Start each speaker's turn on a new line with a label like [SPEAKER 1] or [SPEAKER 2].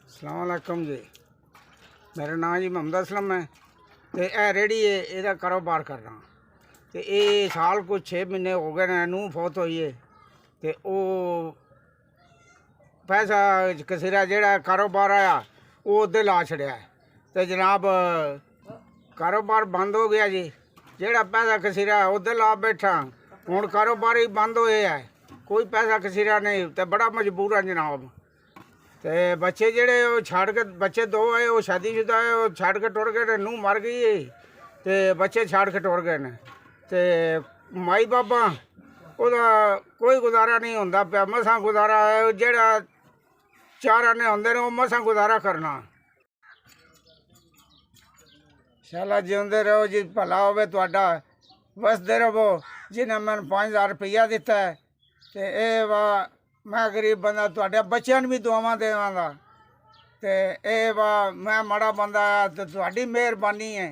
[SPEAKER 1] अस्सलाम वालेकुम जी। मेरा नाम जी मोहम्मद असलम है। तो यह रेहड़ी है, ਇਹਦਾ ਕਾਰੋਬਾਰ ਕਰਨਾ। तो ये साल कुछ 6 महीने हो गए ने, नूंह फौत होई है। तो वो पैसा कसीरा जेड़ा कारोबार आया वो उधर ला छड़िया है। तो जनाब कारोबार बंद हो गया जी। जेड़ा पैसा कसीरा उधर ला बैठा, हुण कारोबार ही बंद होए है, कोई पैसा कसीरा नहीं। तो बड़ा मजबूर है जनाब। तो बच्चे जेड़े वो छड़ के, बच्चे 2 है, वो शादीशुदा है, वो छड़ के टुर गए, नूंह मर गई है। तो बच्चे छड़ के टुर गए ने। तो माई बाबा ओदा कोई गुजारा नहीं होंदा पिया, मसां गुजारा है। जेड़ा 4 आने होंदे ने वो मसां गुजारा करना। शाला जिंदे रहो जी, भला होवे तुहाडा, वसदे रहो। जिन्हें मैंने 5000 रुपया दिता है, तो ये वाह मैं गरीब बंदा, तुहाडे बच्चों भी दुआवां देवांगा। तो ये वाह मैं माड़ा बंदा, तो तुहाडी मेहरबानी है।